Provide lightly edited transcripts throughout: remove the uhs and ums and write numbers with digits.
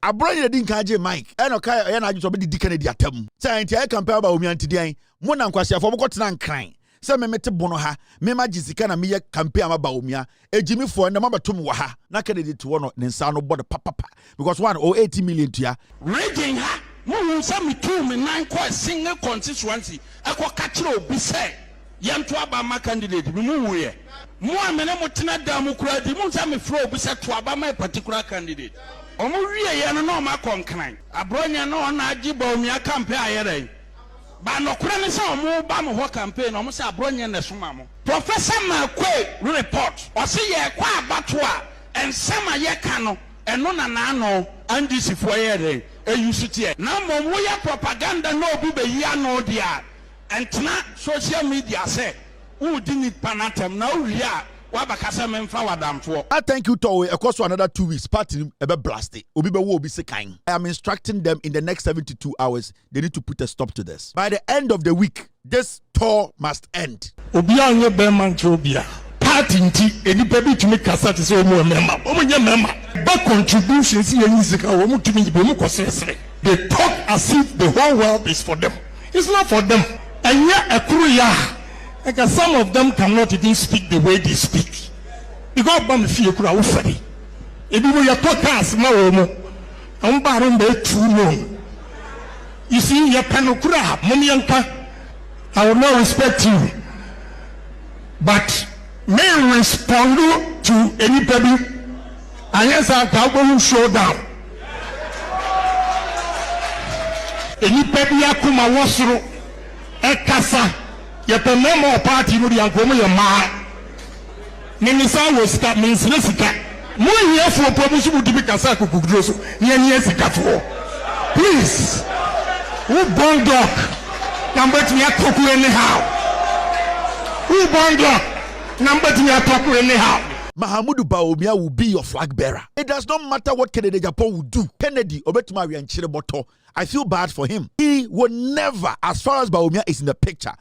Abronye din kaje Mike. Eno kai ya na adwo be di Kennedy atam. Say ntia e campaign Bawumia ntidian. Mo na nkwasiafo mo kotena nkran. Say me mete bono ha. Me ma jisika na me ye campaign ama Bawumia. Ejimifo na mabatum wo ha. Na Kennedy to wono ne nsa no bod papa. Because 180 million to ya. Raging ha. Mo won say me 2 me 9 kwa single constituency. Akwa ka kire obi say yemto aba ma candidate bi mu wuye. Mo amene mo tena da mo kura di mo say me fro obi say to aba ma particular candidate. Omo wiye ye no ma konkran. Abronye no na Agyapong campaign ayere. Ba no kura ne say omo ba mo ho campaign omo say Abronye na soma mo. Professor Makwe report. O say ye kwa abato a ensema ye ka no eno na no NDC fo ayere. Eyusutie. Na mo ye propaganda no obi be yi ano dia. Entna social media say who didn't panatem na ulia. I thank you, Towe. Of course, for another 2 weeks, party ebe blast it. Obi be wo obi sekang. I am instructing them in the next 72 hours. They need to put a stop to this. By the end of the week, this tour must end. Obi anye be manchobia. Party nti enipa bi tumi kasa te se omo member. Omo nye member. Ba contributions ye nisika omo tumi be mu kosese. They talk as if the whole world is for them. It's not for them. Anya ekuru ya. Because some of them cannot even speak the way they speak. Because bam fie kura wo fari. Ebi mo ya podcast ma wo mo. Am ba ro be too long. You see ya panokura mo yanka. I will not respect you. But may respond to anybody. And yes, I will show down. Anybody akuma wasuru ekasa. Yet the member of party would have come your ma. Minisa was that means Jessica. More here for promotion would be Kasaku Kudroso. Yes, please. Who born dog? Number to your talk anyhow. Who born dog? Number to your talk anyhow. Mahamudu Bawumia will be your flag bearer. It does not matter what Kennedy Agyapong will do. Kennedy, Obetumari and Chireboto, I feel bad for him. He will never, as far as Bawumia is in the picture,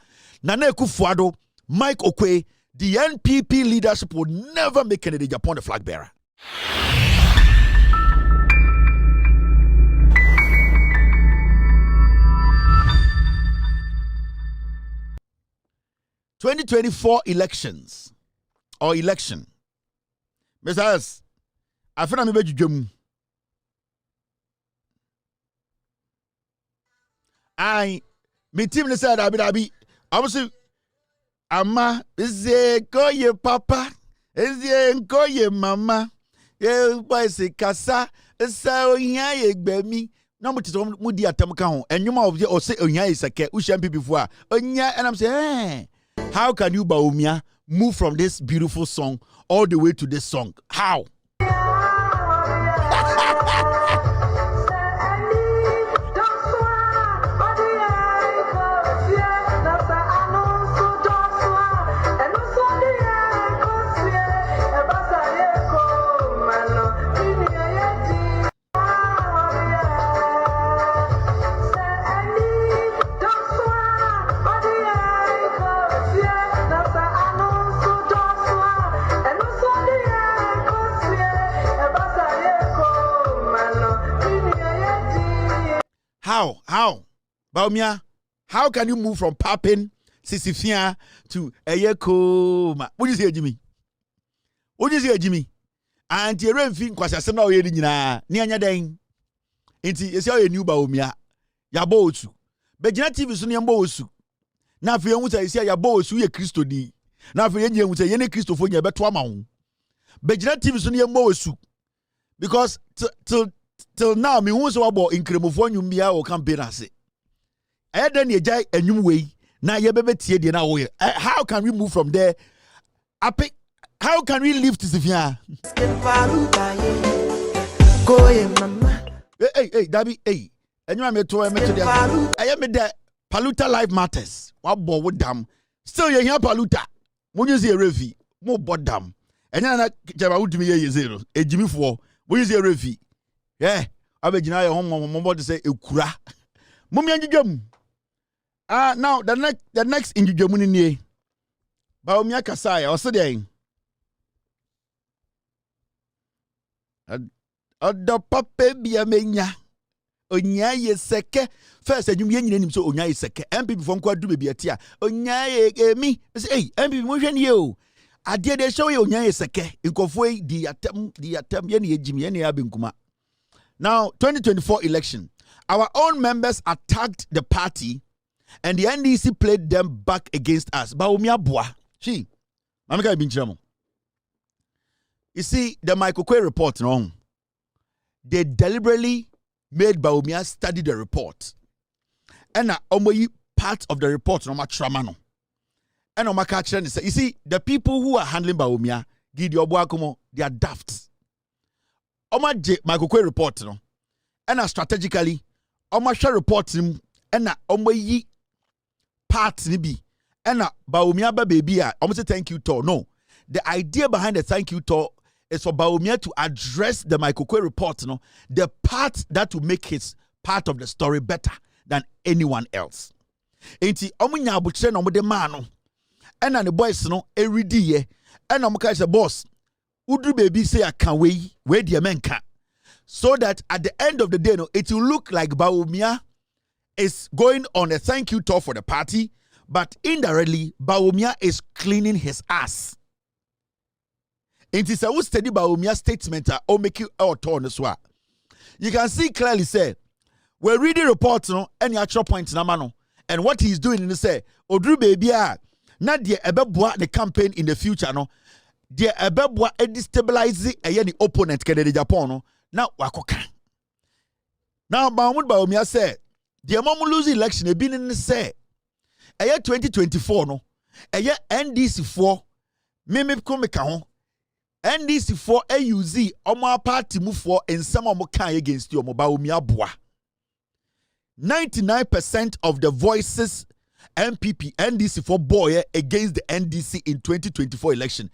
Nana Akufo-Addo, Mike Okwe, the NPP leadership will never make Kennedy Agyapong the flag bearer. (2024) elections or election. Mr. S, I feel I'm about to me team said Abi. Obviously, Ama is go ye papa, is go ye mama, ye boy say kasa, so ye baby. No much is mudi atamka, and you might or say onya is a ke NPP before. Onya, and I'm saying, how can you Bawumia move from this beautiful song all the way to this song? How? How? Bawumia, how can you move from popping Sisifia to Eyeko? What do you say, Jimmy? What do you say, Jimmy? And you don't think KwasiA na oyedi nyina ni anya den. Enti esi oye new Bawumia. Ya bo osu. Begina TV so ne mbo osu. Na afi ehun say esi ya bo osu ye Kristo di. Na afi enye ehun say ye ne Kristofo nya beto ama ho. Begina TV so ne mbo osu. Because till now me who so about inkremofo nwumbia o campaign ase. Eden ye jai enwum wei na ye bebe tie de na wo ye. How can we move from there? How can we live to Sifia? Hey, Dabi, hey. Enwuma me to there. I me there Paluta life matters. Wa bo wo dam. Still ye here Paluta. Mo use ye refi. Mo bo dam. Enya na jaba wudumi ye zero. Ejimifo. Mo use ye refi. Yeah, abegina your home mom to say ekura. Mummy and now the next in Jujamuni ni Bawumia kasaya or so there. Odo papa bia menya. Onya ye seke. First, you mean you so onya ye seke. NPP from kwa do baby atia. Onya ye me. Say, hey, NPP motion you. I did they show you onya ye seke. Inkofwe di atem ye jimi ye abinkuma. Now, 2024 election. Our own members attacked the party and the NDC played them back against us. Bawumia boa. She. Mamika binchamo. You see, the Michael Kwe report, no, they deliberately made Bawumia study the report. And part of the report, no matramano. And no catcher, you see, the people who are handling Bawumia, Gideon Boakomo, they are daft. Michael Kwe report, no, and strategically, share report him, and part nibi, and Bawumia baby, almost thank you to no. The idea behind the thank you to is for Bawumia to address the Michael Kwe report, no, the part that will make his part of the story better than anyone else. Enti omunya abuche no de man and the boys no everyday ye and omuka say boss udru baby say I can we the menka, so that at the end of the day no it will look like Bawumia is going on a thank you tour for the party, but indirectly Bawumia is cleaning his ass. It is a study Bawumia statement or make you out on this one. You can see clearly say we're reading reports no any actual points na mano, and what he's doing in the say Odru baby na de ebeboa the campaign in the future no de ebeboa destabilize the opponent Kennedy Agyapong no na wakoka. Now Bawumia said the mom lose election e bin in say 2024 no NDC 4 meme komeka ho NDC 4 AUZ omo party move for in some omo kan against you omo Bawumia boa. 99% of the voices NPP NDC 4 boy against the NDC in 2024 election.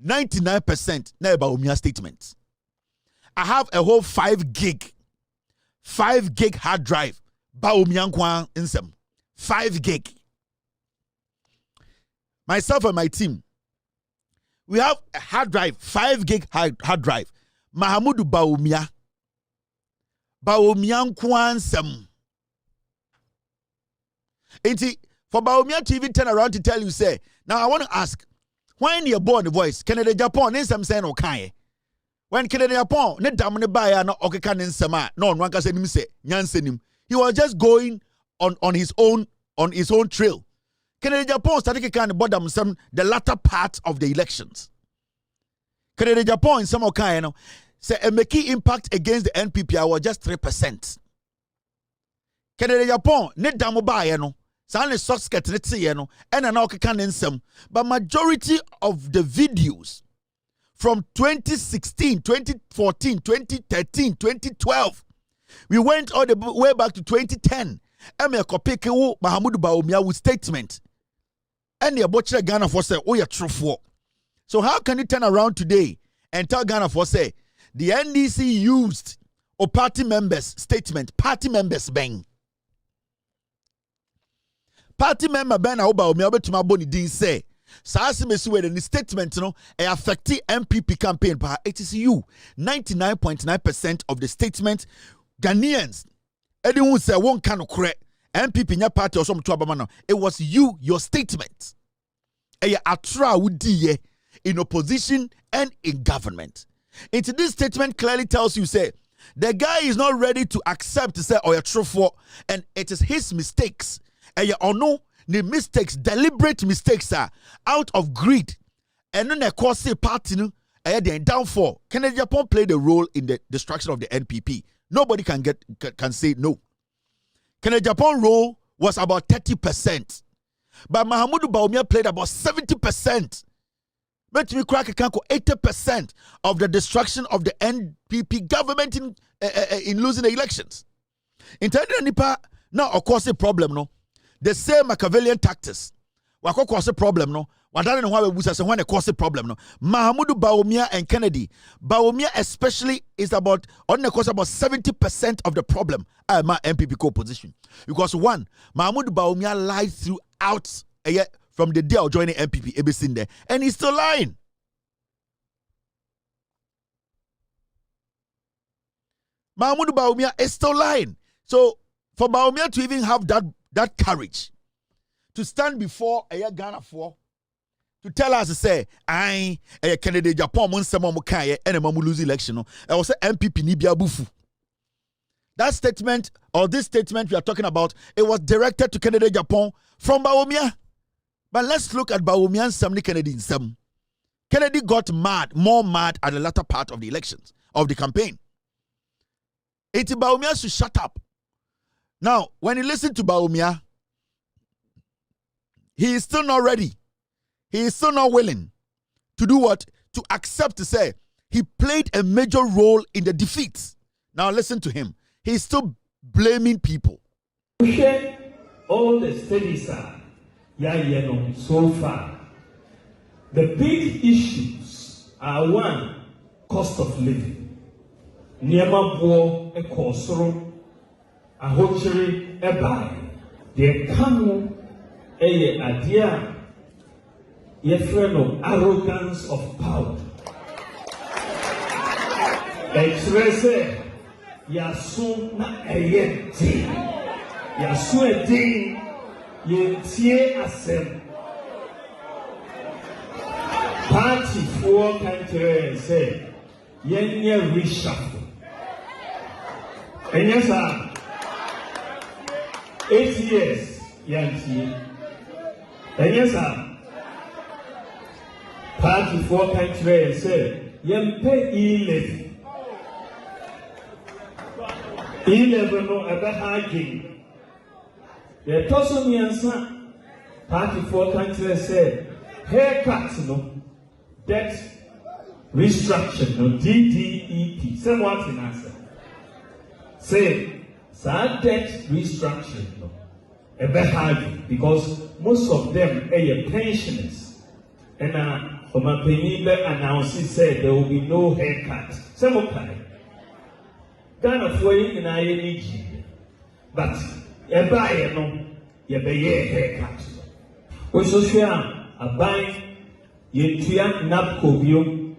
99% na Bawumia statement. I have a whole 5 gig hard drive Bawumia nkwa insem 5 gig. Myself and my team, we have a hard drive, 5 gig hard drive. Mahamudu Bawumia nkwansem. For Bawumia to even turn around to tell you, say, now I want to ask, when you're born the voice, Kennedy Agyapong, then saying okay. When Kennedy Agyapong, ne damne baya no okeka nsema, no one can say him say, nyansenim. He was just going on his own trail. Kennedy Agyapong started kind of bottom some the latter part of the elections. Kennedy Agyapong in some kind of say a key impact against the NPP was just 3%. Kennedy Agyapong ne damu ba no sane socks get no and an okeka but majority of the videos from 2016, 2014, 2013, 2012, we went all the way back to 2010. Eme kopeke wo Mahamudu Bawumia with statement. And the butcher Ghana for say, oh, you're true for. So how can you turn around today and tell Ghana for say the NDC used or party members statement, party members bang. Party member Ben Aoba Omiabetuma Boni din say, Sasi Mesuwe the statement no affect NPP campaign, but it is you. 99.9% of the statement Ghanaians. Anyone say one kind of correct. NPP nya party or some trouble. It was you, your statement. In opposition and in government. Into this statement clearly tells you, say, the guy is not ready to accept to say, oh, you're true for, and it is his mistakes. Or no, the mistakes, deliberate mistakes are out of greed. And then the KwasiA party, the downfall. Kennedy Agyapong played a role in the destruction of the NPP. Nobody can say no. Kennedy Agyapong's role was about 30%. But Mahamudu Bawumia played about 70%. But we crack 80% of the destruction of the NPP government in losing the elections. In Nipa, now of course the problem no. The same Machiavellian tactics. What cause the problem no? What I don't know why we say when cause the problem no. Mahamudu Bawumia and Kennedy. Bawumia especially is about on the cause about 70% of the problem. My NPP co-position. Because one, Mahamudu Bawumia lied throughout from the day of joining NPP, everything there, and he's still lying. Mahmoud Bawumia is still lying. So for Bawumia to even have that courage to stand before a Ghana for to tell us to say, I a candidate Japan mon some mo kai and a mamu lose election. No, I was say NPP ni bia bufu. That statement or this statement we are talking about, it was directed to candidate Japan from Bawumia. But let's look at Bawumia's Samni Kennedy in some. Kennedy got more mad at the latter part of the elections, of the campaign. It's Bawumia should shut up. Now, when you listen to Bawumia, he is still not ready. He is still not willing to do what? To accept to say he played a major role in the defeat. Now listen to him. He's still blaming people. All the studies are so far. The big issues are one, cost of living. Niema bo e kosoro ahochiri e bai. The kanu eye adia yefreno arrogance of power. Express yasu na eyenti. Yasu edi yentie asem. Party for country say yenye reshuffle. And yes, sir, 8 years yantie. And yes, sir, party for country say yempe e-levy. E-levy no ebe hagi. The person yansa party for country say haircut no. Debt restructure, no DDEP. Say what in answer? Say, sad debt restructure, no. A bit hard because most of them are pensioners. And from a penny announced said there will be no haircut. Some okay. Ghana for in ING. But a buyer, no, you be a haircut. We so share a buy. Yentua NAPCO biom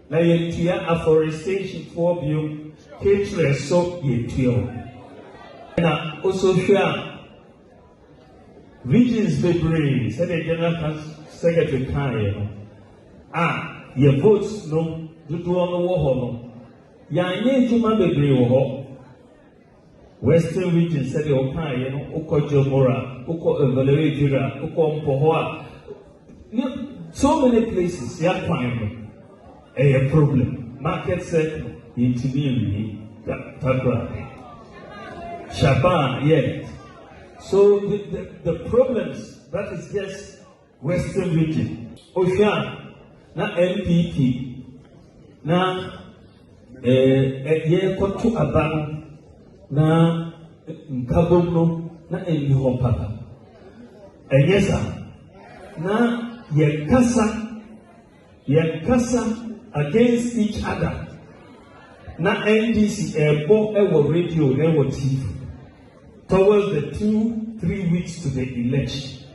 na yentua afforestation for biom ketre so yentua na also share regions bebree said the general secretary kan ye votes no dodo no wo ho no ya nye ntuma bebree wo ho western region said the kan no ukojo mora uko evaluate uko mpoho a so many places, you find a problem. Market said, intervene, Shaban, yet. So the problems, that is just Western region. Ocean, na NPP, na kotu aban, na nkabomno, na enihopapa. And yes, sir, na Yakasa against each other. Na NDC airport radio TV towards the 2-3 weeks to the election.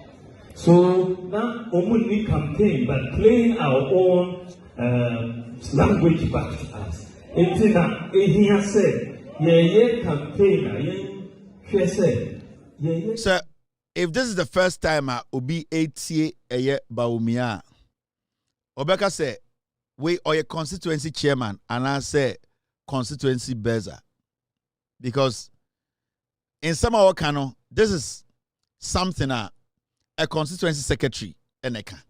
So now only campaign but playing our own language back to us. Etina ehia said ye campaigner ye said ye. Sir, if this is the first time Obi 8 eye Bawumia, Obeka say we are a constituency chairman and I say constituency beza. Because in some of our canon, this is something a constituency secretary eneka.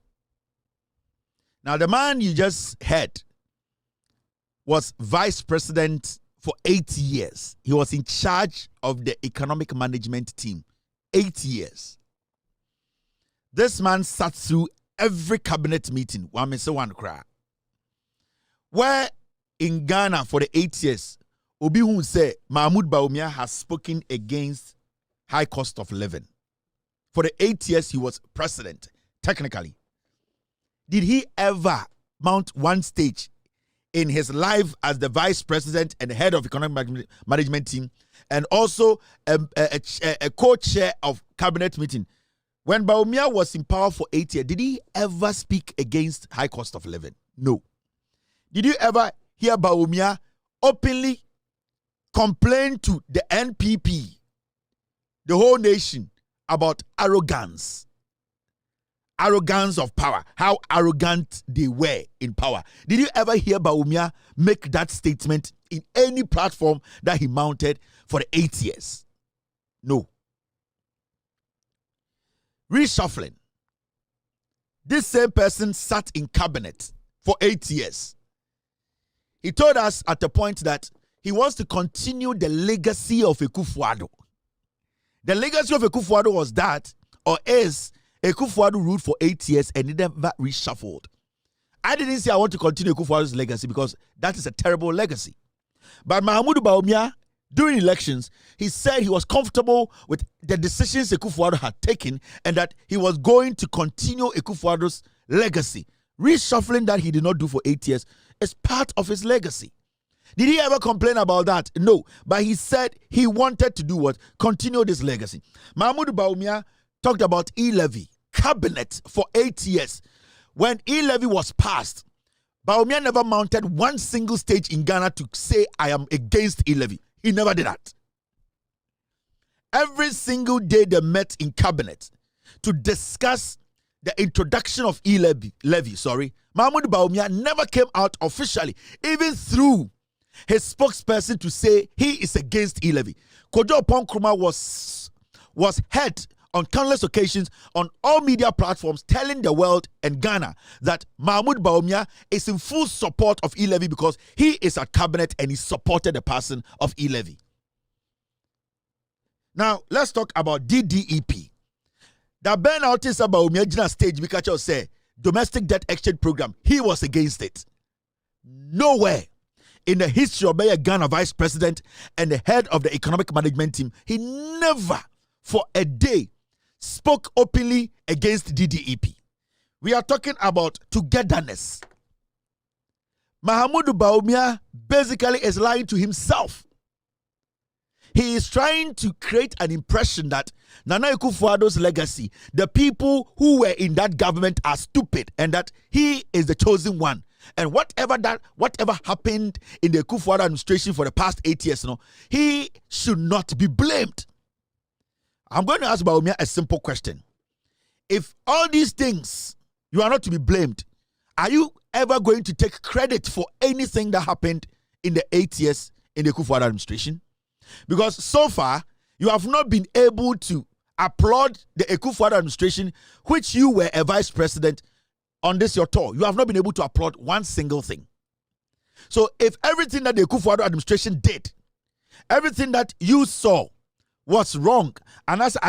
Now the man you just heard was vice president for 8 years. He was in charge of the economic management team. 8 years. This man sat through every cabinet meeting. One cry. Where in Ghana for the 8 years, Obi who say Mahmoud Bawumia has spoken against high cost of living. For the 8 years he was president, technically. Did he ever mount one stage in his life as the vice president and head of economic management team, and also a co-chair of cabinet meeting? When Bawumia was in power for 8 years, did he ever speak against high cost of living? No. Did you ever hear Bawumia openly complained to the NPP, the whole nation, about arrogance. Arrogance of power. How arrogant they were in power. Did you ever hear Bawumia make that statement in any platform that he mounted for the 8 years? No. Reshuffling. This same person sat in cabinet for 8 years. He told us at a point that he wants to continue the legacy of Akufo-Addo. The legacy of Akufo-Addo was that, or is, Akufo-Addo ruled for 8 years and he never reshuffled. I didn't say I want to continue Akufo-Addo's legacy because that is a terrible legacy. But Mahamudu Bawumia, during elections, he said he was comfortable with the decisions Akufo-Addo had taken and that he was going to continue Akufo-Addo's legacy. Reshuffling that he did not do for 8 years is part of his legacy. Did he ever complain about that? No. But he said he wanted to do what? Continue this legacy. Mahamudu Bawumia talked about e-levy, cabinet for 8 years. When e-levy was passed, Bawumia never mounted one single stage in Ghana to say, I am against e-levy. He never did that. Every single day they met in cabinet to discuss the introduction of e-levy, Mahamudu Bawumia never came out officially, even through his spokesperson, to say he is against e-levy. Kojo Nkrumah was heard on countless occasions on all media platforms telling the world and Ghana that Mahamudu Bawumia is in full support of e-levy because he is at cabinet and he supported the passing of e-levy. Now, let's talk about DDEP. The Ben Autisa Bawumia Jina stage, Mikacho say, domestic debt exchange program, he was against it. Nowhere in the history of being a Ghana vice president and the head of the economic management team, he never for a day spoke openly against DDEP. We are talking about togetherness. Mahamudu Bawumia basically is lying to himself. He is trying to create an impression that Nana Akufo-Addo's legacy, the people who were in that government are stupid and that he is the chosen one. And whatever happened in the Akufo-Addo administration for the past 8 years, he should not be blamed. I'm going to ask Bawumia a simple question. If all these things, you are not to be blamed, are you ever going to take credit for anything that happened in the 8 years in the Akufo-Addo administration? Because so far, you have not been able to applaud the Akufo-Addo administration, which you were a vice president on this your tour. You have not been able to applaud one single thing. So if everything that the Akufo-Addo administration did, everything that you saw was wrong, and as so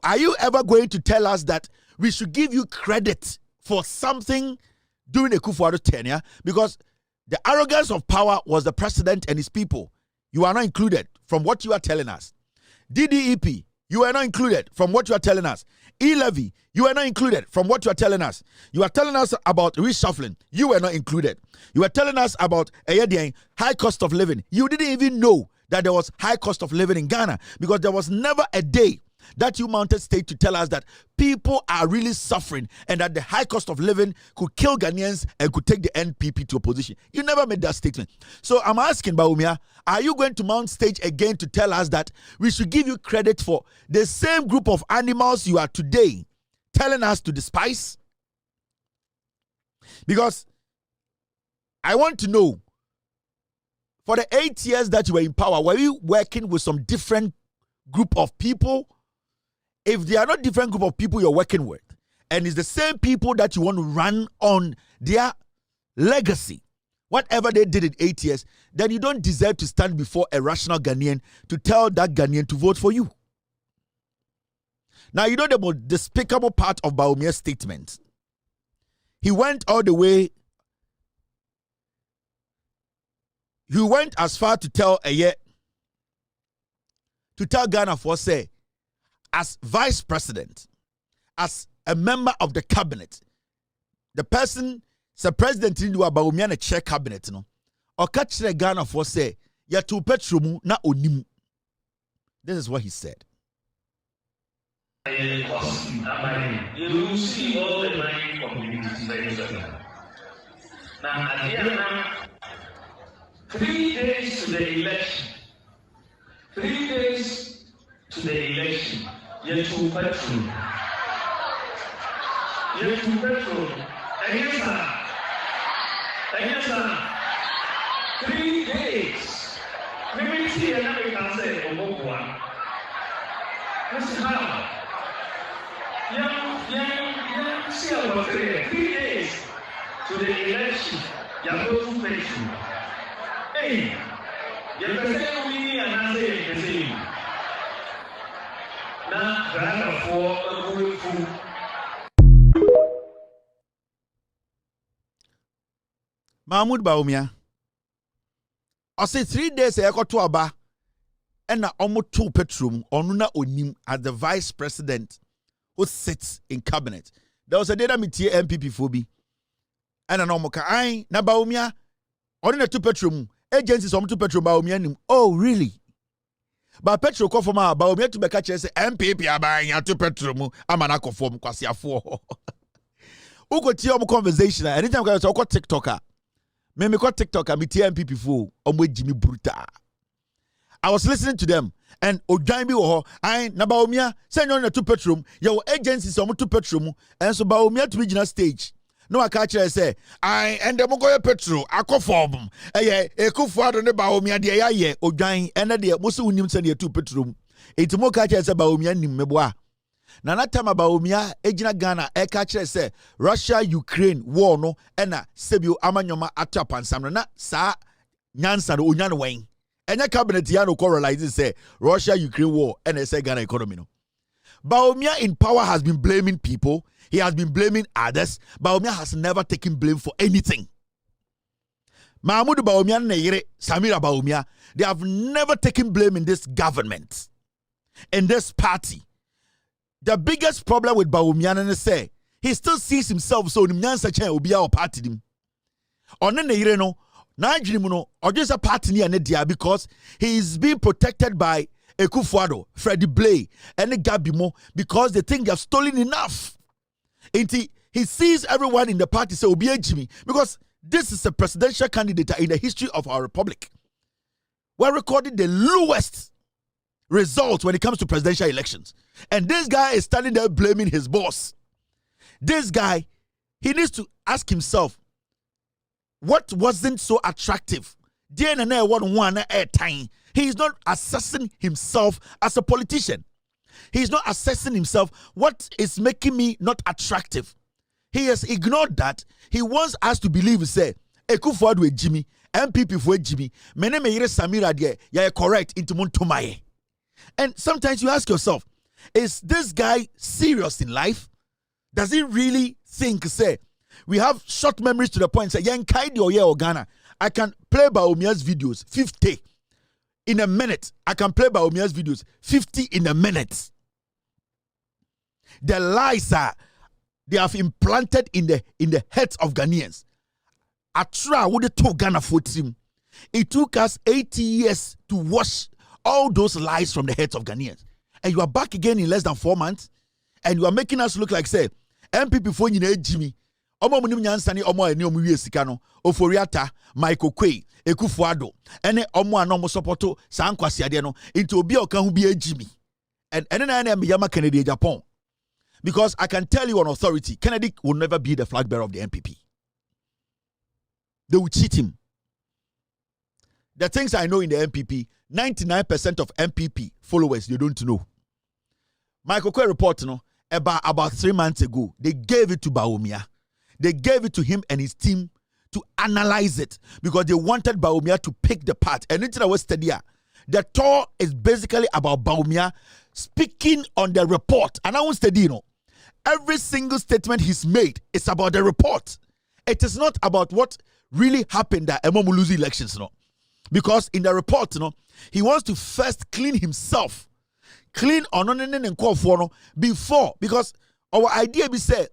are you ever going to tell us that we should give you credit for something during the Akufo-Addo tenure? Because the arrogance of power was the president and his people. You are not included from what you are telling us. DDEP, you are not included from what you are telling us. E-levy, you are not included from what you are telling us. You are telling us about reshuffling. You were not included. You are telling us about high cost of living. You didn't even know that there was high cost of living in Ghana because there was never a day that you mounted stage to tell us that people are really suffering and that the high cost of living could kill Ghanaians and could take the NPP to opposition. You never made that statement. So I'm asking Bawumia, are you going to mount stage again to tell us that we should give you credit for the same group of animals you are today telling us to despise? Because I want to know, for the 8 years that you were in power, were you working with some different group of people? If they are not different group of people you're working with, and it's the same people that you want to run on their legacy, whatever they did in 8 years, then you don't deserve to stand before a rational Ghanaian to tell that Ghanaian to vote for you. Now, you know the most despicable part of Bawumia's statement. He went all the way. He went as far to tell Ghana for say, as vice president, as a member of the cabinet, the person, the president in Bawumia na chair cabinet, or catch the Ghana for say, ya to petromu na onimu. This is what he said. You see all the mining communities very well. Now, 3 days to the election. 3 days to the election. Yet to petrol. Yet to petrol. And yes, sir. 3 days. Maybe see another can say, oh, one. This is how. Young, see about 3 days to the election. You're going to petrol. Hey, you're the same we and I say the same. Now, rather for a good food. Mahmoud Bawumia. I say 3 days I got to aba and na almost 2 petrol onuna onim as the vice president who sits in cabinet. There was a day that me tie NPP phobi. And na no ka ai na Bawumia on na 2 petrol agencies on 2 petrol Bawumia nim. Oh really? But petrol ko for ma Bawumia to be catch say NPP aban ya 2 petrol mu amana ko form KwasiA. Ugo tie om conversation anytime ka so ko TikToker. Me got TikTok and me NPP for Jimmy Bruta. I was listening to them and Ojai bi wo I na Bawumia send on 2 petrol your agencies on 2 petrol and so Bawumia to regional stage. No I catch say I and them go petrol akofom Ekufuado ne Bawumia de ya Ojai and de mo se unim send 2 petrol. It mo catch say Bawumia nim meboa. Na na time Bawumia ejina Ghana e catch say Russia Ukraine war no na sebio amanyoma atapansam na sa nyansa no onyan wen enya cabinet ya no correlate say Russia Ukraine war and say Ghana economy no. Bawumia in power has been blaming people, he has been blaming others. Bawumia has never taken blame for anything. Mahmoud Bawumia and Neyere Samira Bawumia, they have never taken blame in this government, in this party. The biggest problem with Bawumia is say he still sees himself so in Nyansa Obi or party him. On the no, Najrimuno, or just a party near Nedia because he is being protected by Ekufuado, Freddie Blay, and the Gabimo because they think they have stolen enough. And he sees everyone in the party say Obi Jimmy because this is a presidential candidate in the history of our republic. We're recording the lowest results when it comes to presidential elections. And this guy is standing there blaming his boss. This guy, he needs to ask himself, what wasn't so attractive? He is not assessing himself as a politician. He is not assessing himself, what is making me not attractive? He has ignored that. He wants us to believe, say, Ekufuado with Jimmy, NPP for Jimmy, Meneme Yere Samira de, ya correct into Montomaye. And sometimes you ask yourself, is this guy serious in life? Does he really think, say, we have short memories to the point, say, Yan Kaidi or Ghana, I can play Bawumia's videos 50 in a minute. I can play Bawumia's videos 50 in a minute. The lies are, they have implanted in the heads of Ghanaians. Atra would have told Ghana for him. It took us 80 years to wash all those lies from the heads of Ghanaians. And you are back again in less than 4 months. And you are making us look like, say, MPP for Jimmy. Omo munim nyansani omo ani omo wie sika no Oforiata Michael Kwei Ekufuado ene omo anomo supporto sa KwasiA de no into obi oka hu bi Jimmy. And na me yama Kennedy Agyapong. Because I can tell you on authority, Kennedy will never be the flag bearer of the NPP. They will cheat him. The things I know in the NPP, 99% of NPP followers, they don't know. Michael Kwei report, about 3 months ago, they gave it to Bawumia. They gave it to him and his team to analyze it because they wanted Bawumia to pick the part. And until I was studying, the tour is basically about Bawumia speaking on the report. And I won't study, every single statement he's made is about the report. It is not about what really happened at Emomuluzi elections, Because in the report, he wants to first clean himself. Clean on before. Because our idea be said,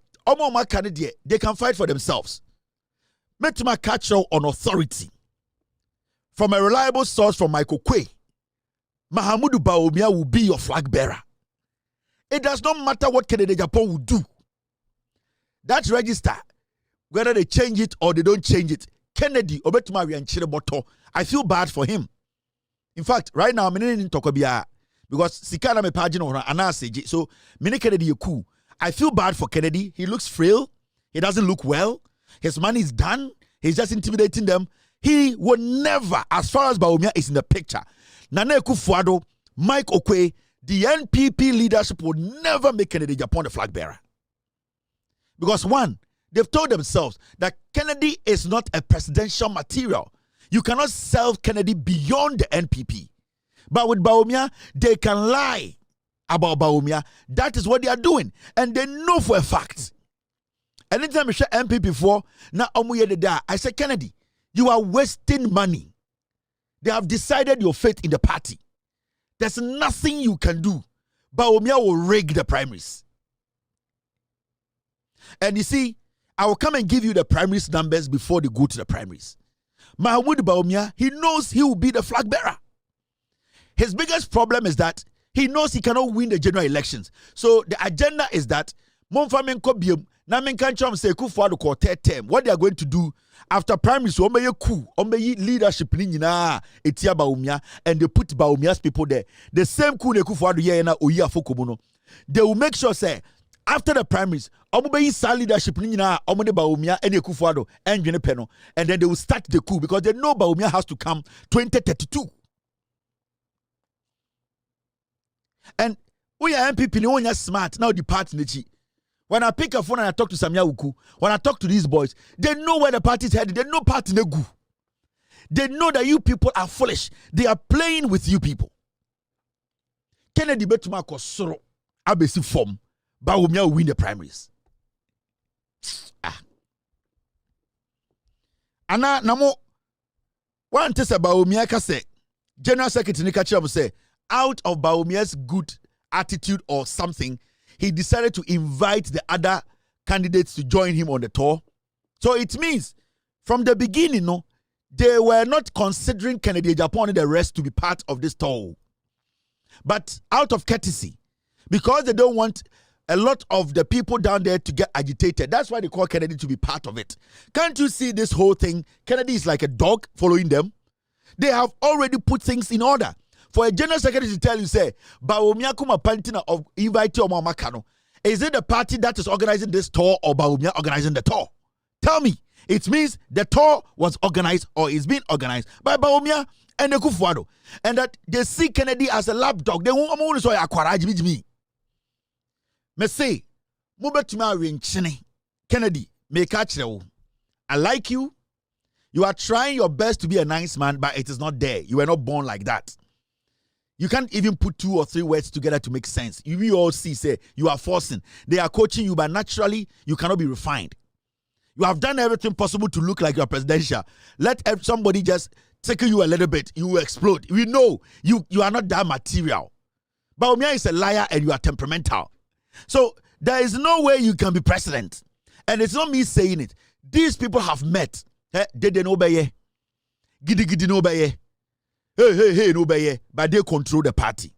they can fight for themselves. Metuma catch on authority. From a reliable source from Michael Kwei, Mahamudu Bawumia will be your flag bearer. It does not matter what Kennedy Agyapong will do. That register, whether they change it or they don't change it, Kennedy obetuma wianchire boto. I feel bad for him. In fact, right now, I'm in Tokobia because Sikana me pagino or anaseji. So, mini Kennedy you cool. I feel bad for Kennedy. He looks frail. He doesn't look well. His money is done. He's just intimidating them. He will never, as far as Bawumia is in the picture, Nana Akufo-Addo, Mike Okwe, the NPP leadership will never make Kennedy Agyapong the flag bearer. Because one, they've told themselves that Kennedy is not a presidential material. You cannot sell Kennedy beyond the NPP. But with Bawumia, they can lie about Bawumia. That is what they are doing. And they know for a fact. Anytime I say NPP for, now I say, Kennedy, you are wasting money. They have decided your fate in the party. There's nothing you can do. Bawumia will rig the primaries. And you see, I will come and give you the primaries numbers before they go to the primaries. Mahmoud Bawumia, he knows he will be the flag bearer. His biggest problem is that he knows he cannot win the general elections. So the agenda is that what they are going to do after primaries, coup, leadership, and they put Bawumia's people there. The same coup they will make sure say after the primaries, leadership Bawumia and Akufo-Addo and then they will start the coup because they know Bawumia has to come 2032. And we are NPP, no one is smart now. The party. When I pick a phone and I talk to Samia Uku, when I talk to these boys, they know where the party is headed. They know party negu. They know that you people are foolish. They are playing with you people. Kennedy betuma kosoro abesi form. Bawumia will win the primaries. Ana namo one test about Bawumia kase General Secretary Nikachi say out of Bawumia's good attitude or something, he decided to invite the other candidates to join him on the tour. So it means from the beginning, no, they were not considering Kennedy Agyapong and the rest to be part of this tour. But out of courtesy, because they don't want a lot of the people down there to get agitated, that's why they call Kennedy to be part of it. Can't you see this whole thing? Kennedy is like a dog following them. They have already put things in order. For a general secretary to tell you, say, Bawumia kuma pantina of invite your mama kano. Is it the party that is organizing this tour or Bawumia organizing the tour? Tell me. It means the tour was organized or is being organized by Bawumia and Akufo-Addo. And that they see Kennedy as a lapdog. They won't want to say akwaraji me. Me say, Mubetuma winchini. Kennedy, me catch you. I like you. You are trying your best to be a nice man, but it is not there. You were not born like that. You can't even put 2 or 3 words together to make sense. You all see, say, you are forcing. They are coaching you, but naturally, you cannot be refined. You have done everything possible to look like you are presidential. Let somebody just tickle you a little bit. You will explode. We know you are not that material. Bawumia is a liar and you are temperamental. So, there is no way you can be president. And it's not me saying it. These people have met. They didn't obey. Gidi gidi no obey. Hey, no baye, but they control the party.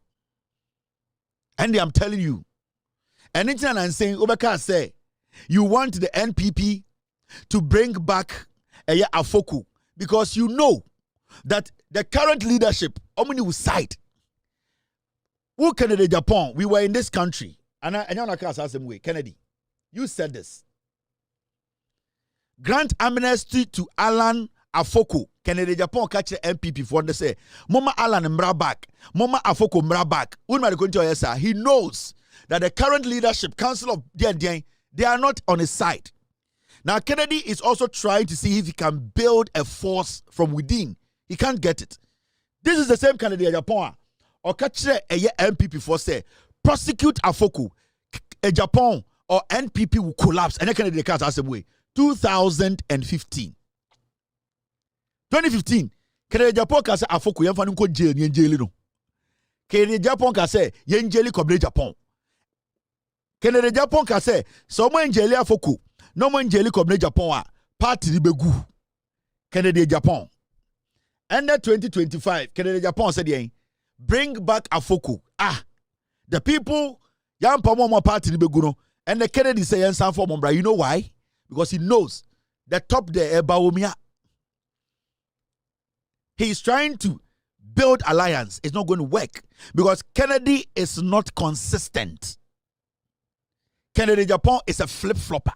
And I'm telling you, anything I'm saying, Obaka say, you want the NPP to bring back Afoku because you know that the current leadership, Omni will side. Who Kennedy Agyapong? We were in this country. And I know the same way. Kennedy, you said this. Grant amnesty to Alan Afoku. Kennedy Agyapong catch the NPP for the say, Mama Alan mbra back, Mama Afoko mbra back. He knows that the current leadership, Council of DND, they are not on his side. Now Kennedy is also trying to see if he can build a force from within. He can't get it. This is the same Kennedy Agyapong. Or catch the NPP for say, prosecute Afoku, Agyapong or NPP will collapse. And then Kennedy catch the same way. 2015. 2015, Kennedy Agyapong ka say Afoku yemfa nko jail ni jail no. Kennedy Agyapong ka say yen jail ko Agyapong. Kennedy Agyapong ka say so mo jail Afoku, no mo jail ko Agyapong a party begu. Kennedy Agyapong. And 2025, Kennedy Agyapong said yen bring back Afoku. The people yam pa mo party begu no. And the Kennedy say yen san for mo bra. You know why? Because he knows the top there Bawumia. He's trying to build alliance. It's not going to work because Kennedy is not consistent. Kennedy Agyapong is a flip-flopper.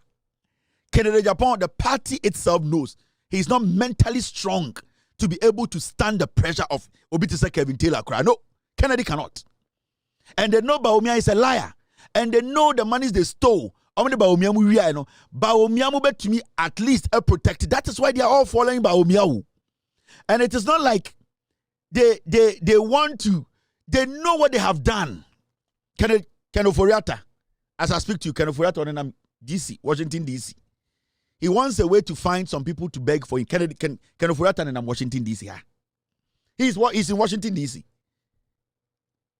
Kennedy Agyapong, the party itself knows he's not mentally strong to be able to stand the pressure of Obitisa Kevin Taylor. No, Kennedy cannot. And they know Bawumia is a liar. And they know the monies they stole. Bawumia bet to me at least a protected. That is why they are all following Bawumia. And it is not like they want to, they know what they have done. Ken Oforiatta, as I speak to you, Ken Oforiatta on DC, Washington DC. He wants a way to find some people to beg for him. Ken Oforiatta in Washington DC. He's in Washington DC.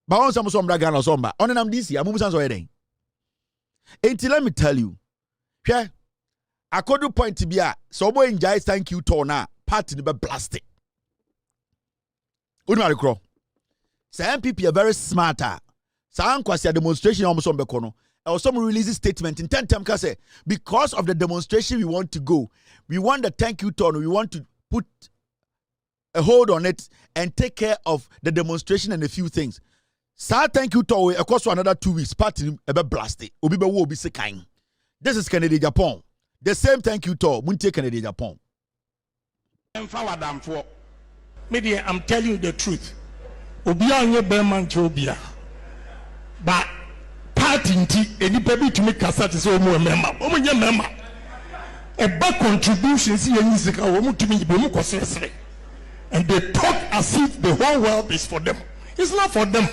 But on some Bragan or somebody on an DC, I'm moving somewhere. Until let me tell you, yeah, I could do point to be a so boy enjoy thank you to now party be blasted. Unmari crow. Say NPP are very smarter. Say KwasiA demonstration almost on Bekono. Or some release statement in 10 times say because of the demonstration we want to go, we want the thank you turn, we want to put a hold on it and take care of the demonstration and a few things. Sir, thank you to of course for another 2 weeks. Party ebe blasted. Obi be wo be kind. This is Kennedy Agyapong. The same thank you to Muntie Kennedy Agyapong. Media, I'm telling you the truth. Obi anye Berman Jobia. But party any baby to make cassette is almost a member. Omo member. A back contribution see any zika womu to me bomu kosesre. And they talk as if the whole world is for them. It's not for them.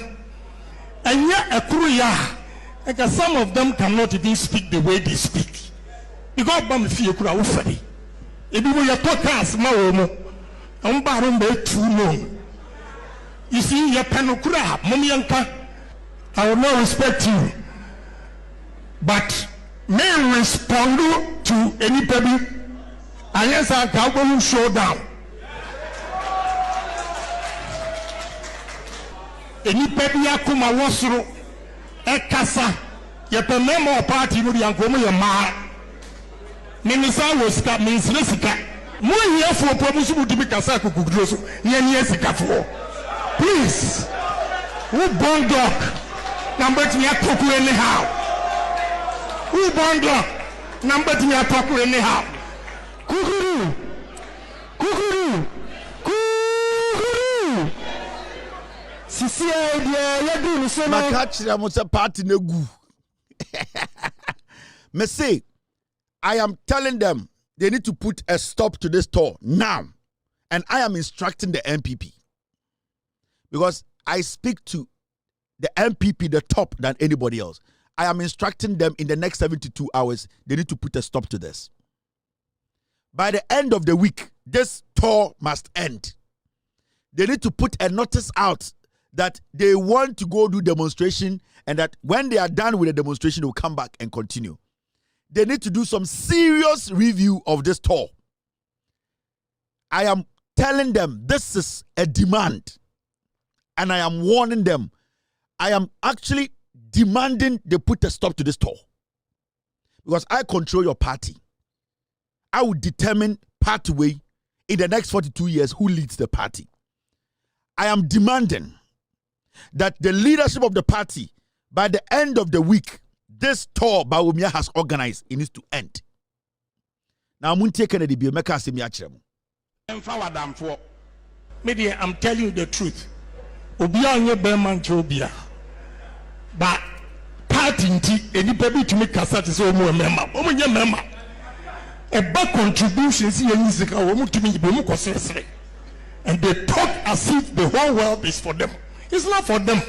And yet a kuya, like some of them cannot even speak the way they speak. Because bam fie kura ufari. Ebi mo ya podcast ma womo. Too long. You see, your penokura, Mumianka, I will not respect you, but may respond to anybody unless I can showdown. Anybody Yakuma Wasro, Ekasa, Yapamemo party, Muriankomo, your ma. Minisa was that means Lessica. More here for promotion to be Kasako Kudroso, near Sikafo. Please, who born dog? Number to me, I talk anyhow. Who born dog? Number to me, I talk anyhow. Kukuru, Kukuru, Kukuru. Sisia, you do the same. My catch, I must a party no goo. Me say, I am telling them. They need to put a stop to this tour now. And I am instructing the NPP. Because I speak to the NPP, the top than anybody else. I am instructing them in the next 72 hours, they need to put a stop to this. By the end of the week, this tour must end. They need to put a notice out that they want to go do demonstration and that when they are done with the demonstration, they'll come back and continue. They need to do some serious review of this tour. I am telling them this is a demand. And I am warning them. I am actually demanding they put a stop to this tour. Because I control your party. I will determine pathway in the next 42 years who leads the party. I am demanding that the leadership of the party, by the end of the week, this tour Bawumia has organized, it needs to end. Now, Muntie Kennedy be make us Media, I'm telling you the truth. Obianye Berman Jobia. But party any baby to make cassette is almost a member. Omo member. A back contribution see any zika womu to me bomu kosesre. And they talk as if the whole world is for them. It's not for them.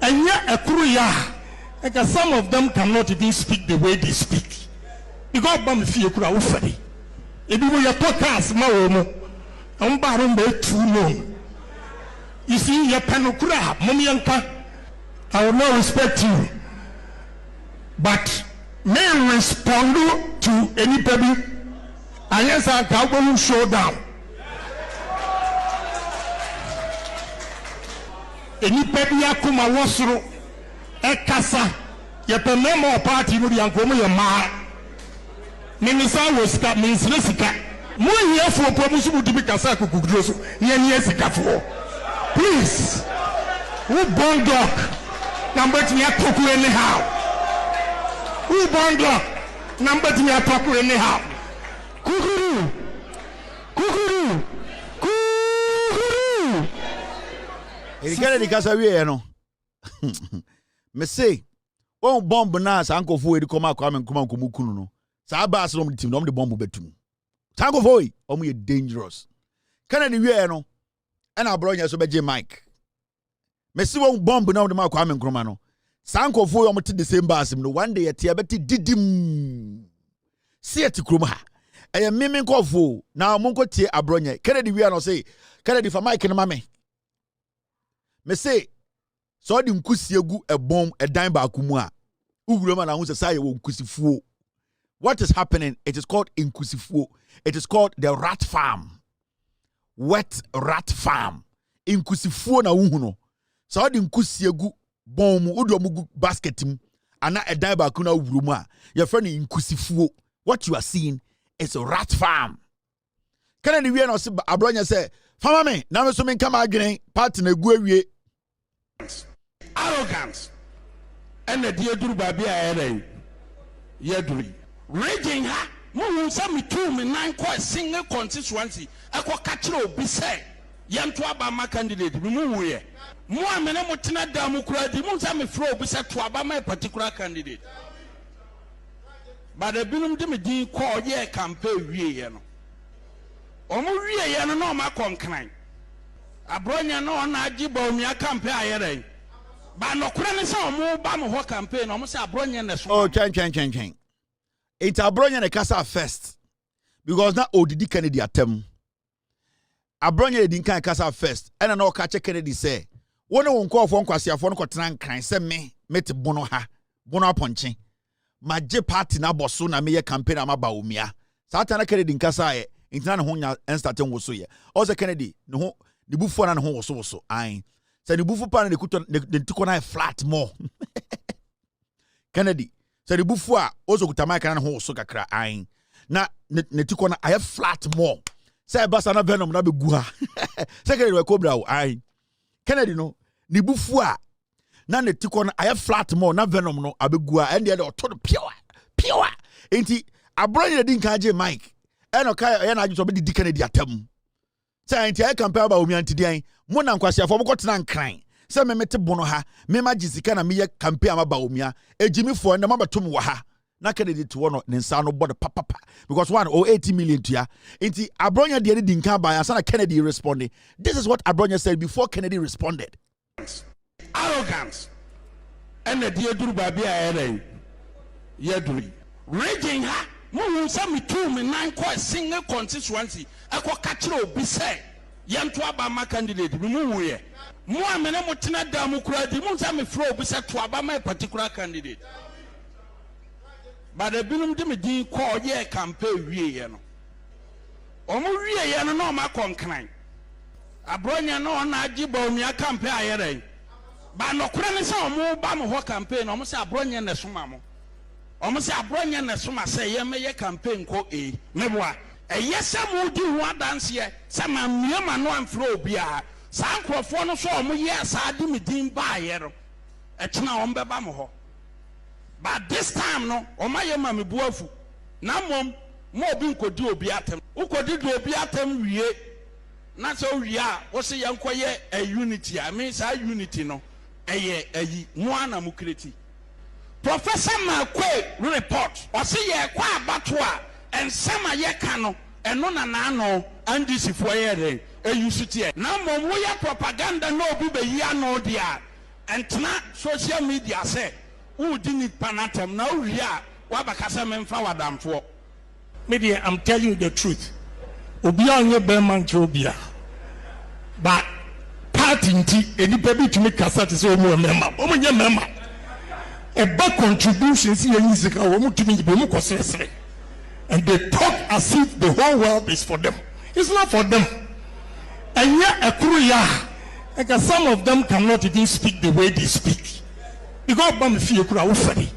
And yet a kuya. Like some of them cannot even speak the way they speak. Because bam fie kura ufari. Ebi mo ya podcast ma womo. Too long. You see, your penokura, Mumianka, I will not respect you. But may respond to anybody unless I can showdown. Anybody Yakuma Wasro, Ekasa, Yapamemo party, Muriankomo, your ma. Minisa was that means Lessica. Mo here for promise to be kasa kukudroso. Ye sikafo. Please. Who born dog? Number to me talk anyhow. Who born dog? Number to me talk anyhow. Kukuru. Kukuru. Kukuru. E Kennedy kasa wie no. Me say, "Won bomb na sankofo e di koma kwa men kuma nkomukunu no. Sa baas no team no de bomb betum. Sankofo e omo ye dangerous. Kennedy wie no. E na Abronye so beje mic. Me say won bomb na de ma kwa men kroma no. Sankofo e omo te the same baas no one day e beti didim. See ati kroma ha. E meme nkofo na monko tie Abronye. Kennedy wie no say, Kennedy for mic no ma me. Me say so the nkusiegu a bomb a dime ba akumu a uguroma na hu se say wo nkusifuo. What is happening? It is called nkusifuo. It is called the rat farm. Wet rat farm. Nkusifuo na hu no. So the nkusiegu bomb udo mugu basket mu ana a dime ba akuna uguroma a your friend nkusifuo. What you are seeing is a rat farm. Can we no se Abronye say fama me na me so me kama adwene party na egu awie. Arrogance and the dear Duru Babia Yaduri. Raging ha, Moo some 2 me 9 quite single constituency. I could catch you be said. Yantuaba my candidate, remove ye. More menemotina damukra, the moon time flow be said to Abba my particular candidate. But the Bilum Dimidi call ye campaign ye. Omo ye and no ma concline. Abronye no na Bawumia campaign ayere. Ba no kura ne se omo ba mo ho campaign omo se Abronye na so. Oh, chen. It's Abronye na kasa first. Because na odidi Kennedy atem. Abronye din kan kasa first. And na ka che Kennedy say, "Wona won ko afo nkwasiafo no kotran kan se me te bono ha. Bono aponche. Maje party na boso na me ye campaign ama Bawumia." Sata na Kennedy kasa ye. Intina na ho nya starting wo so ye. Also Kennedy no ho the buffo na ho wo so ain. Say the buffo pan the tuko na flat more. Kennedy say the buffo a also kutama kan na ho so kakra ain. Na ne tuko na I flat more. Say basa na venom na be gu ha. Say Kennedy we cobra o ain. Kennedy no the buffo a na ne tuko na I flat more na venom no abegu a and the to pure. Enti Abronye din ka je Mike. E no ka e na adwo so be di Kennedy atam. Say enti I compare Bawumia ntidian mo na nkwasiafo mo kotena nkran say me mete bono ha me ma jisika na me ye campaign ama Bawumia ejimifo na mabatom wo ha na Kennedy to no ne nsa no body papa because 80 million to ya enti Abronye de di nkan ba ya na Kennedy responding. This is what Abronye said before Kennedy responded. Arrogance and the dear Duru Babia Yaduri. Raging ha Moo some 2 me 9 quite single constituency. I could catch you be said. Yantuaba my candidate, remove ye. More menemotina damukra, the moon time flow be said to Abba my particular candidate. But the Bilum Dimidi call ye campaign ye. Omo ye no ma concline. Abronye no na Bawumia campaign ayere. But no kura so omo ba mo ho campaign omo se Abronye na soma mo. Omo se Abronye na soma se ye me ye campaign ko e. Meboa yes, I'm would do one dance here. Some man no and flow bia. Some crofon so yes, I do me dim by a china on Bebamo. But this time, no, or my mammy buafu. Now, mom, more being could do a beatum. Who could do a beatum? We not so we are. What's a young quiet a unity? I mean, our unity, no, a one amukriti. Professor Malquay report or see a qua batua. And some are yekano, and no nano, and this if we're a UCT. Now, we are propaganda, no be ya no dear. And tonight, social media say, who didn't panatum, now we are, Wabakasam and Fawadam for. Media, I'm telling you the truth. Obiang your Berman Jobia. But parting tea, any baby to make Cassat is all more member. Oh, your member. A back contribution, see a music, I want to be Bomuko. And they talk as if the whole world is for them. It's not for them. And yet, a Korea, like some of them cannot even speak the way they speak. Because I'm fear crowd funny.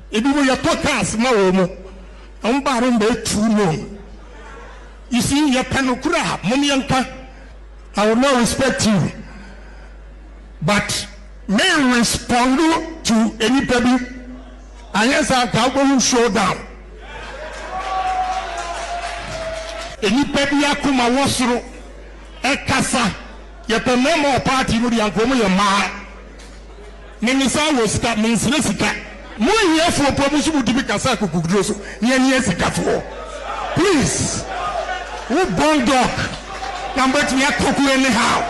If you were your podcast, no, I'm barren by true known. You see, your penokura, Mumianka, I will not respect you. But may respond to anybody, and yes, I can showdown. Anybody akuma wasro, ekasa, yepe memo party no di ankomo ye ma. Minisa was that means lesika. Mo here for promotion would be kasa kukudro so. Ni sika for. Please. Who born dog? Number 2 yakoku anyhow.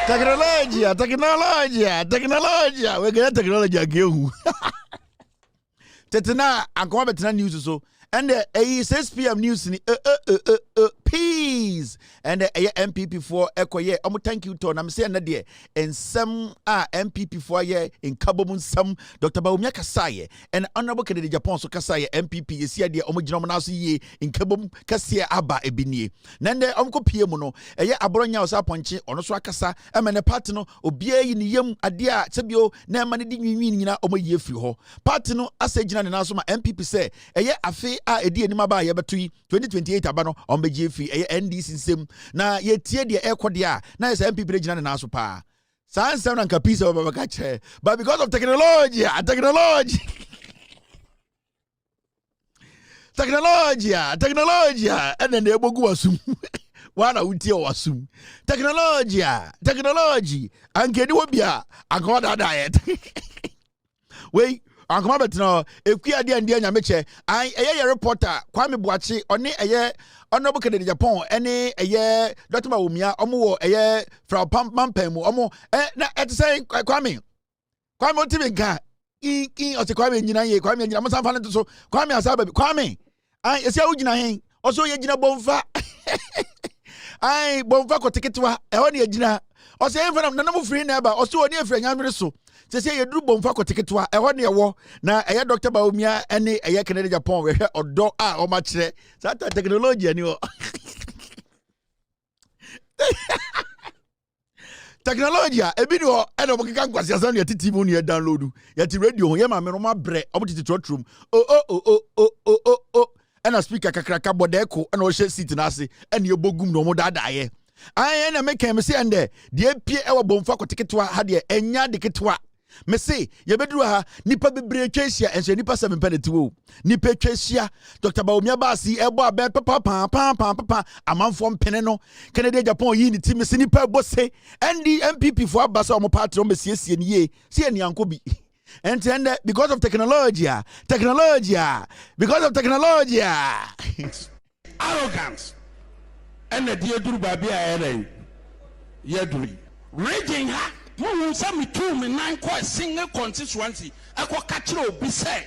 Technology. We get technology again. Tetena ankoma betena news so. And the 6 p.m. news ni peace and the NPP for ekoye omo thank you to na me say na de ensem a NPP for ye in Kabomun some Dr. Bawumia kasaye and honorable candidate Japan so kasaye NPP yesi de omo gina na so ye in Kabom KwasiA aba ebinie nende omko pie mu no Abronye osa ponche ono so akasa emene party no obia yi ne yam ade a sebio na ema ne di nwinwi nyina omo ye firi ho party no asagina ne na so ma NPP say afi a edi enima ba ye beto 2028 aba no ombeje fi NDC nsem na ye tie de ekode a na ye MPP regina na so pa sans na nka peace baba ka che but because of technology and then they bogu wasum wana utie wasum technology ankedi wobia akoda diet wait ankoma betno ekua de ande anyameche eye reporter Kwame Boachi oni eye honorable candidate Japan ene eye Dr. Bawumia omo wo eye from Pampam mu omo na say Kwame otiminka in o te Kwame nyina ye Kwame nyina mo sanfa ne so Kwame asaba Kwame esi a ugina hen oso ye gina bomfa bomfa ko tiketwa e ho ne ye gina o se enfa na mo free na ba oso oni efra nyamere so say you do bomfa ko tiketwa e ho ne wo na eye Dr. Bawumia ene eye Canada Japan we odo a o ma kire sata technology ani o technology ebi no e no bokika kwasi asan ya titi mu ne download ya ti radio ho ye ma me no ma bre obotiti trotrum ena speaker kakraka bodeko ena o she seat na ase ena ye bogum no mo dadaye ena me kan me se ende de pie e wo bomfa ko tiketwa ha de enya de ketwa me se ye beduru ha nipa bebre twahia enso nipa 7 penetiwo nipa twahia Dr. Bawumia baasi ebo abe papa amanfo mpene no Canada Japan yi ni ti me se nipa bose NPP for abasa omo party o mesiesie ni ye se ani anko bi and because of technology arrogance and the dear duru babi a yeduri raging ha mo say me 2 me 9 kwa single constituency akwa kachiro obi say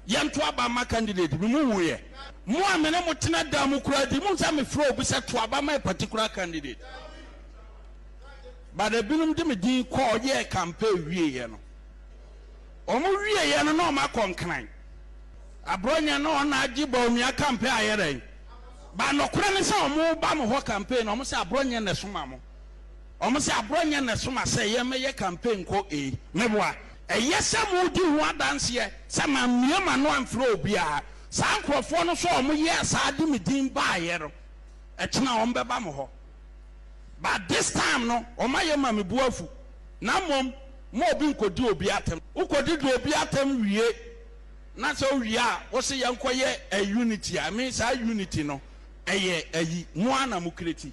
yanto aba ma candidate me mu wuye mo amene mo tena da mo kura di mo say me fro obi say to aba ma particular candidate but the binum de me din call ye campaign wie ye no omo wie ye no no ma konkran Abronye no na agi Bawumia campaign ayere ba no kura ne say omo ba mo ho campaign omo say Abronye na soma mo omo say Abronye na soma say ye me ye campaign ko meboa yesa mo di ho adanse ye say ma miema no amfro obia sa nkrofo no so omo ye sa de me din ba ayere etena omo beba mo ho but this time no omo ye ma me buafu na mom mo obi nkodi obi atem ukodi do obi atem wie na so wie a wo se yankoye a unity I mean say unity no ayi mo ana mo kreti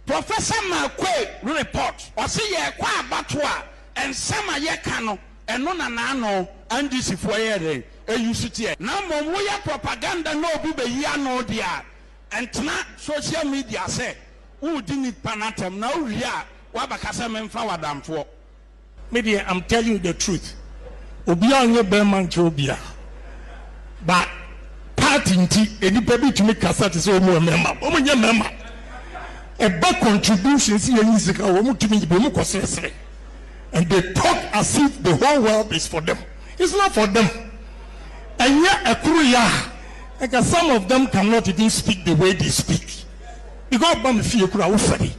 Professor Makwe report o se ye kwa abato a ensama ye ka no eno na no andisi fo ye re eyusutie na mom wo ya propaganda no obi be yi ano dia entena social media say wo di ni panatem na wo wie a wa bakasa memfa wadamfo. Media, I'm telling you the truth. Obia onye beman chobia. But party nti enipa bi tumi kasa te se omo member. Omo nye member. A bad contribution si ye nisika omo tumi be omo kosesere. And they talk as if the whole world is for them. It's not for them. And yet because some of them cannot even speak the way they speak. Because bam fi ekura wo fari.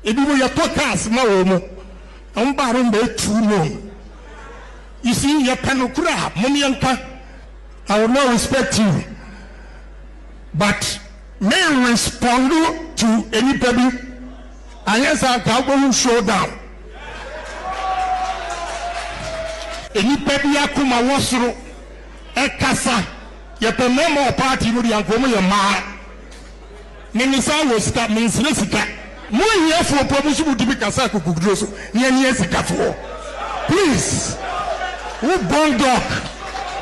Ebi wo ya talk as ma omo. You see, your penokura, Mumianka, I will not respect you. But may respond to anybody. And yes, I can show down. Anybody akuma wasuru ekasa yepe memo party no yankomo ye ma. Minisa wo sika minsire sika. Mo here for promotion would be kasa kukudro so. Ye sika for. Please. Who born dog?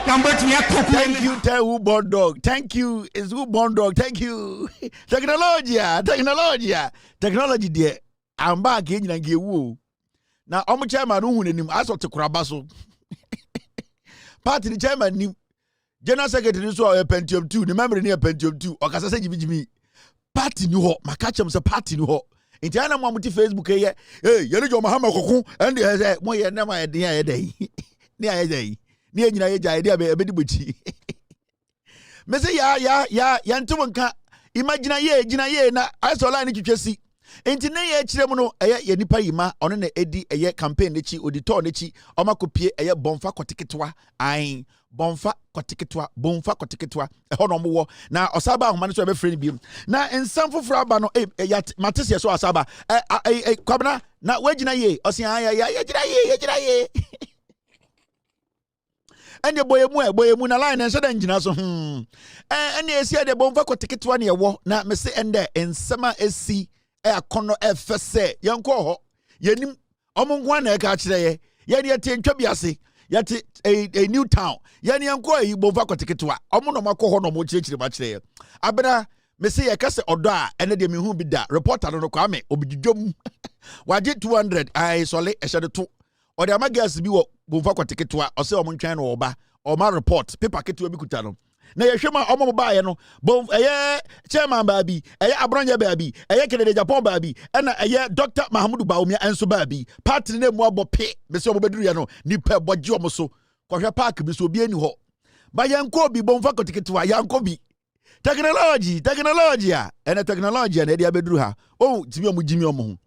Thank you, who born dog. Thank you, is who born dog. Thank you. Technology, dear. I'm back in and give woo. Now, I'm a chairman who him as of the Krabaso. Party the chairman, General Secretary, so a Pentium 2, the memory near Pentium 2, or Casa Jimmy. Party new hot, my catch him a party new hot. In China, Mamuti Facebook, hey, you know, Mahama Coco, and there's more never a day. Near a day. Near you idea be a bit butchy. Messy, ya, Yantumanka. Imagine a year, Gina ye, na I saw line to see. Ain't in a Chiremono, a Yanipa Ima, on an eddy, a year campaign, the chi, or the tornichi, or Macopie, a year bonfa coticatoa, I bonfa coticatoa, bonfa coticatoa, a honorable. Now, Osaba, managed to have a friend beam. Now, in some for Frabano, a yat, Matisia, so Asaba, a Quabna, not wedging a ye, or see, ye. And your boy na line and said engine so and yes here the bomba ko ticket one year wo na me se ende en sama esi e akono efese yanko ho yanim omungwa na e ka kire ye ye de tentwa biase yate a new town ye ne yanko yi bomba ko ticket wa omo no makọ ho no mo kire ba kire ye abena me se ye kase odo a ene de me hu bi da reporter no kwa me obidwom waje 200 ai sole e hye de to or the amagas bi wo bomfa kwatiketwa o se o montwan no oba o ma report paper ketwa bi kuta no na ye hwema o mo ba ye no bom eye chairman ba bi eye Abronye ba bi eye Kennedy Agyapong ba bi na eye Dr. Mahamudu Bawumia enso ba bi party na mu abope me se o beduru ye no nipa boje o mo so kohwe park bi so obi ani ho ba ye nko bi bomfa kwatiketwa ya nko bi technology a ene technology na e dia beduru ha o timi o mu jimi o mo